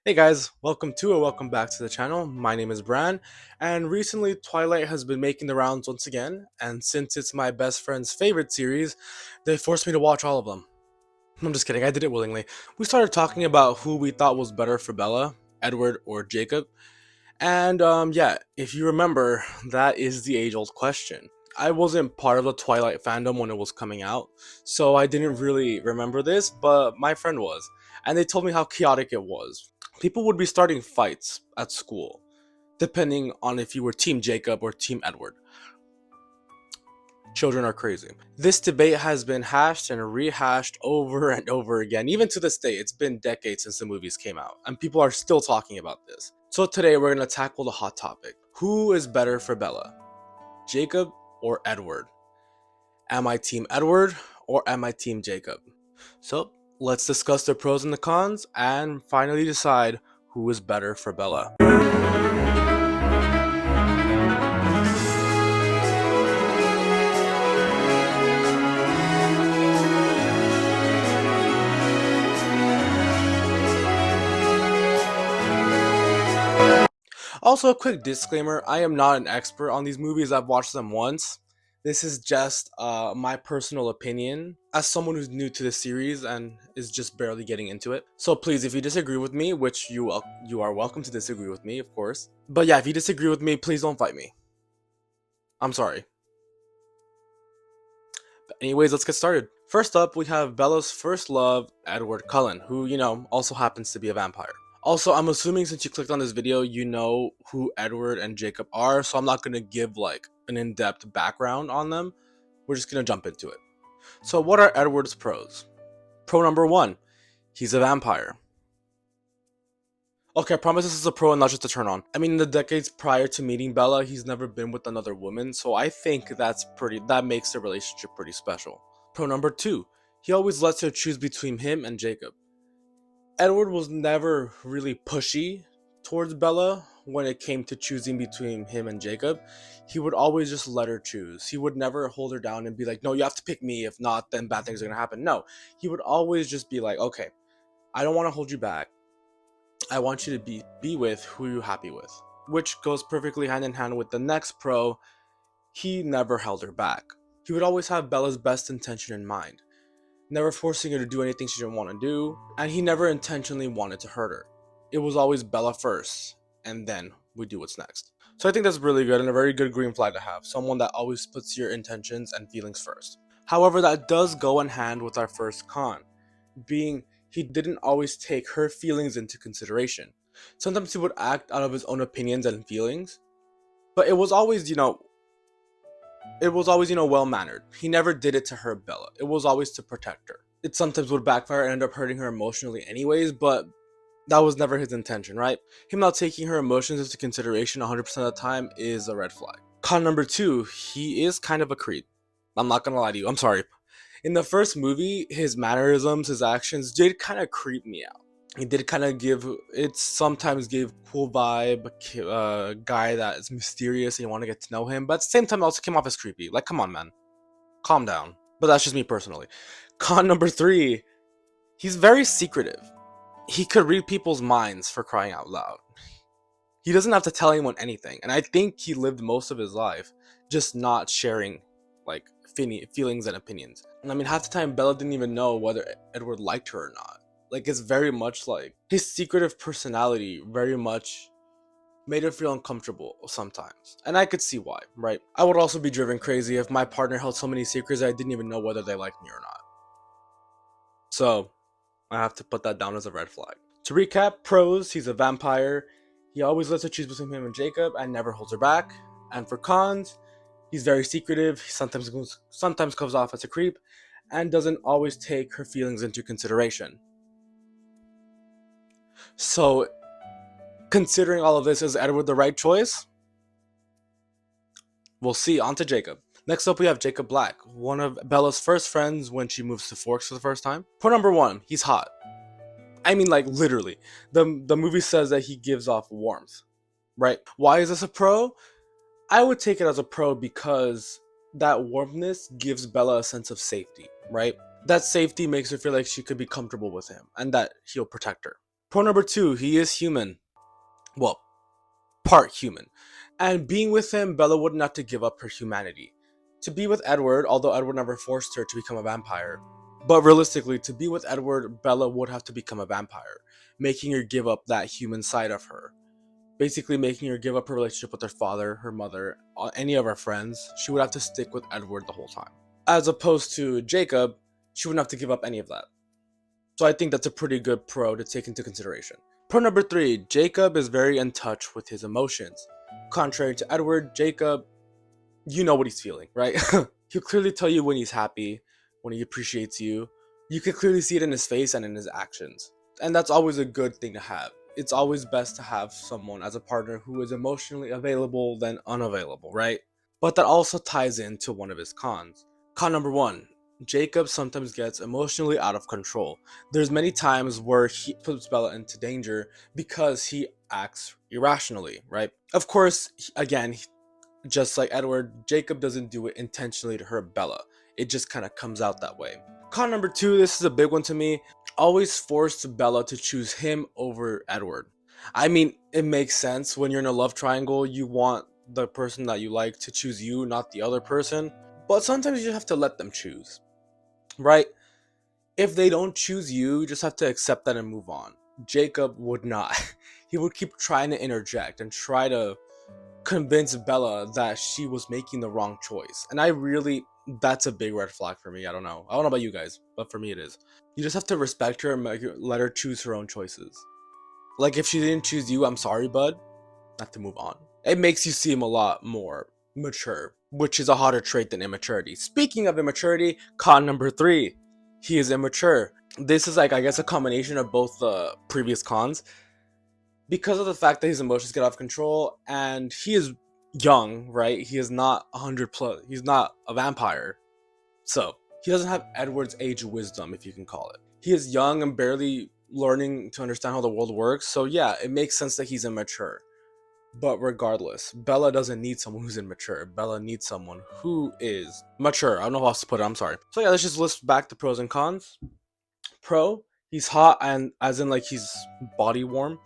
Hey guys, welcome back to the channel. My name is Bran, and recently Twilight has been making the rounds once again, and since it's my best friend's favorite series, they forced me to watch all of them. I'm just kidding, I did it willingly. We started talking about who we thought was better for Bella, Edward or Jacob, and yeah, if you remember, that is the age-old question. I wasn't part of the Twilight fandom when it was coming out, so I didn't really remember this, but my friend was, and they told me how chaotic it was. People would be starting fights at school, depending on if you were Team Jacob or Team Edward. Children are crazy. This debate has been hashed and rehashed over and over again. Even to this day, it's been decades since the movies came out, and people are still talking about this. So today we're going to tackle the hot topic. Who is better for Bella? Jacob or Edward? Am I Team Edward or am I Team Jacob? So let's discuss the pros and the cons and finally decide who is better for Bella. Also, a quick disclaimer, I am not an expert on these movies, I've watched them once. This is just my personal opinion as someone who's new to the series and is just barely getting into it. So please, if you disagree with me, which you are welcome to disagree with me, of course. But yeah, if you disagree with me, please don't fight me. I'm sorry. But anyways, let's get started. First up, we have Bella's first love, Edward Cullen, who, also happens to be a vampire. Also, I'm assuming since you clicked on this video, you know who Edward and Jacob are, so I'm not going to give like an in-depth background on them. We're just going to jump into it. So what are Edward's pros? Pro number one, he's a vampire. Okay, I promise this is a pro and not just a turn on. I mean, in the decades prior to meeting Bella, he's never been with another woman, so I think that makes the relationship pretty special. Pro number two, he always lets her choose between him and Jacob. Edward was never really pushy towards Bella when it came to choosing between him and Jacob. He would always just let her choose. He would never hold her down and be like, no, you have to pick me. If not, then bad things are going to happen. No, he would always just be like, okay, I don't want to hold you back. I want you to be with who you're happy with. Which goes perfectly hand in hand with the next pro. He never held her back. He would always have Bella's best intention in mind, never forcing her to do anything she didn't want to do, and he never intentionally wanted to hurt her. It was always Bella first, and then we do what's next. So I think that's really good and a very good green flag to have, someone that always puts your intentions and feelings first. However, that does go in hand with our first con, being he didn't always take her feelings into consideration. Sometimes he would act out of his own opinions and feelings, but it was always, well-mannered. He never did it to hurt Bella. It was always to protect her. It sometimes would backfire and end up hurting her emotionally anyways, but that was never his intention, right? Him not taking her emotions into consideration 100% of the time is a red flag. Con number two, he is kind of a creep. I'm not gonna lie to you, I'm sorry. In the first movie, his mannerisms, his actions did kind of creep me out. He did kind of sometimes gave cool vibe, guy that is mysterious and you want to get to know him, but at the same time it also came off as creepy. Like, come on, man. Calm down. But that's just me personally. Con number three, he's very secretive. He could read people's minds, for crying out loud. He doesn't have to tell anyone anything, and I think he lived most of his life just not sharing, like, feelings and opinions. And I mean, half the time Bella didn't even know whether Edward liked her or not. Like, it's very much like his secretive personality very much made her feel uncomfortable sometimes. And I could see why, right? I would also be driven crazy if my partner held so many secrets that I didn't even know whether they liked me or not. So, I have to put that down as a red flag. To recap, pros, he's a vampire. He always lets her choose between him and Jacob and never holds her back. And for cons, he's very secretive. He sometimes comes off as a creep and doesn't always take her feelings into consideration. So, considering all of this, is Edward the right choice? We'll see. On to Jacob. Next up, we have Jacob Black, one of Bella's first friends when she moves to Forks for the first time. Pro number one, he's hot. I mean, like, literally. The movie says that he gives off warmth, right? Why is this a pro? I would take it as a pro because that warmness gives Bella a sense of safety, right? That safety makes her feel like she could be comfortable with him and that he'll protect her. Pro number 2, he is human. Well, part human. And being with him, Bella wouldn't have to give up her humanity. To be with Edward, although Edward never forced her to become a vampire, but realistically, to be with Edward, Bella would have to become a vampire, making her give up that human side of her. Basically making her give up her relationship with her father, her mother, any of her friends. She would have to stick with Edward the whole time. As opposed to Jacob, she wouldn't have to give up any of that. So I think that's a pretty good pro to take into consideration. Pro number 3, Jacob is very in touch with his emotions. Contrary to Edward, Jacob, you know what he's feeling, right? He'll clearly tell you when he's happy, when he appreciates you. You can clearly see it in his face and in his actions. And that's always a good thing to have. It's always best to have someone as a partner who is emotionally available than unavailable, right? But that also ties into one of his cons. Con number 1, Jacob sometimes gets emotionally out of control. There's many times where he puts Bella into danger because he acts irrationally, right? Of course, again, just like Edward, Jacob doesn't do it intentionally to hurt Bella. It just kind of comes out that way. Con number 2, this is a big one to me. Always forced Bella to choose him over Edward. I mean, it makes sense. When you're in a love triangle, you want the person that you like to choose you, not the other person. But sometimes you have to let them choose, right? If they don't choose you, you just have to accept that and move on. Jacob would not. He would keep trying to interject and try to convince Bella that she was making the wrong choice. And that's a big red flag for me. I don't know about you guys, but for me it is. You just have to respect her and let her choose her own choices. Like, if she didn't choose you, I'm sorry, bud. Have to move on. It makes you seem a lot more mature, which is a hotter trait than immaturity. Speaking of immaturity, con number 3, he is immature. This is, like, I guess, a combination of both the previous cons. Because of the fact that his emotions get out of control, and he is young, right? He is not 100 plus. He's not a vampire. So, he doesn't have Edward's age wisdom, if you can call it. He is young and barely learning to understand how the world works. So yeah, it makes sense that he's immature. But regardless, Bella doesn't need someone who's immature. Bella needs someone who is mature. I don't know how else to put it. I'm sorry. So yeah, let's just list back the pros and cons. Pro, he's hot, and as in, like, he's body warm.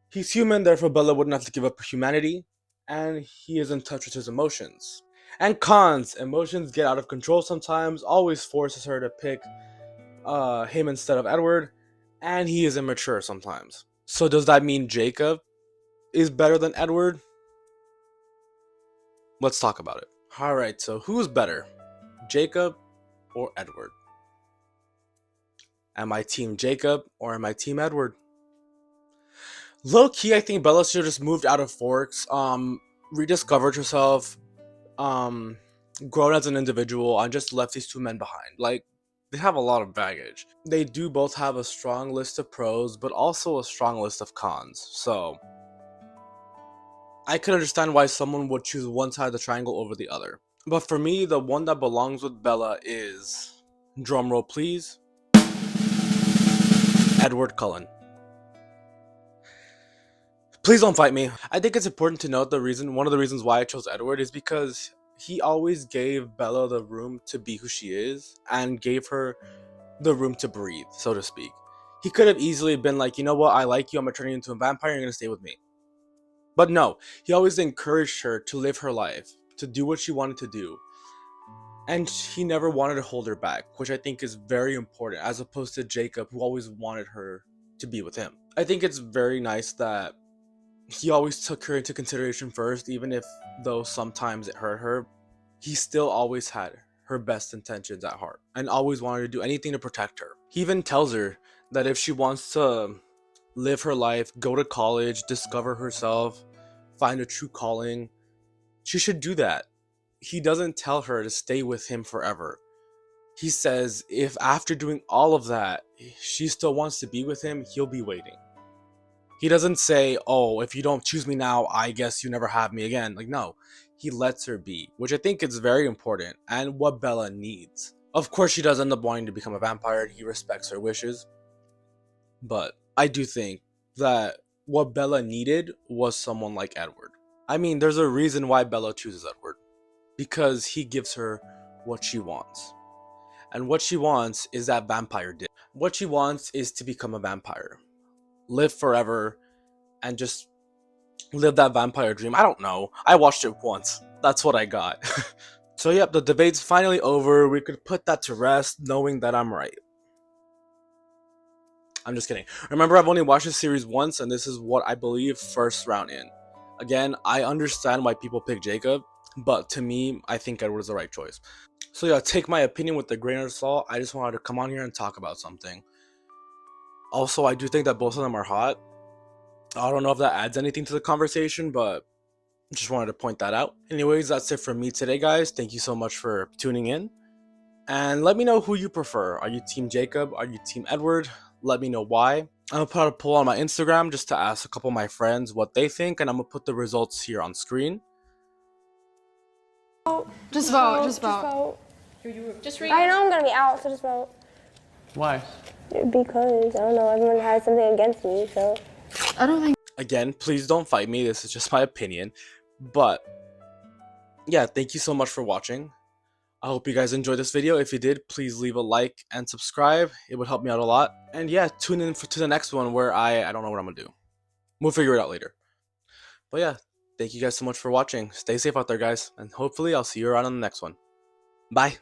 He's human, therefore Bella wouldn't have to give up her humanity, and he is in touch with his emotions. And cons, emotions get out of control sometimes, always forces her to pick him instead of Edward, and he is immature sometimes. So does that mean Jacob is better than Edward? Let's talk about it. Alright, so who's better? Jacob or Edward? Am I team Jacob or am I team Edward? Low key, I think Bella should have just moved out of Forks, rediscovered herself, grown as an individual, and just left these two men behind. Like, they have a lot of baggage. They do both have a strong list of pros, but also a strong list of cons. So, I could understand why someone would choose one side of the triangle over the other. But for me, the one that belongs with Bella is, drumroll please, Edward Cullen. Please don't fight me. I think it's important to note one of the reasons why I chose Edward is because he always gave Bella the room to be who she is and gave her the room to breathe, so to speak. He could have easily been like, you know what, I like you, I'm gonna turn you into a vampire, you're gonna stay with me. But no, he always encouraged her to live her life, to do what she wanted to do. And he never wanted to hold her back, which I think is very important, as opposed to Jacob, who always wanted her to be with him. I think it's very nice that he always took her into consideration first, even if though sometimes it hurt her. He still always had her best intentions at heart and always wanted to do anything to protect her. He even tells her that if she wants to live her life, go to college, discover herself, find a true calling, she should do that. He doesn't tell her to stay with him forever. He says if after doing all of that, she still wants to be with him, he'll be waiting. He doesn't say, oh, if you don't choose me now, I guess you never have me again. Like, no. He lets her be, which I think is very important and what Bella needs. Of course, she does end up wanting to become a vampire and he respects her wishes. But I do think that what Bella needed was someone like Edward. I mean, there's a reason why Bella chooses Edward. Because he gives her what she wants. And what she wants is that vampire dick. What she wants is to become a vampire, live forever, and just live that vampire dream. I don't know. I watched it once. That's what I got. So yep, the debate's finally over. We could put that to rest knowing that I'm right. I'm just kidding. Remember, I've only watched this series once, and this is what I believe first round in. Again, I understand why people pick Jacob, but to me, I think Edward is the right choice. So yeah, take my opinion with a grain of salt. I just wanted to come on here and talk about something. Also, I do think that both of them are hot. I don't know if that adds anything to the conversation, but just wanted to point that out. Anyways, that's it from me today, guys. Thank you so much for tuning in. And let me know who you prefer. Are you Team Jacob? Are you Team Edward? Let me know why. I'm gonna put a poll on my Instagram just to ask a couple of my friends what they think, and I'm gonna put the results here on screen. Just vote. Just vote. Just read. I know I'm gonna be out, so just vote. Why? Because, I don't know, everyone has something against me, so. I don't think. Again, please don't fight me. This is just my opinion. But yeah, thank you so much for watching. I hope you guys enjoyed this video. If you did, please leave a like and subscribe. It would help me out a lot. And yeah, tune in to the next one where I don't know what I'm gonna do. We'll figure it out later. But yeah, thank you guys so much for watching. Stay safe out there, guys. And hopefully I'll see you around on the next one. Bye.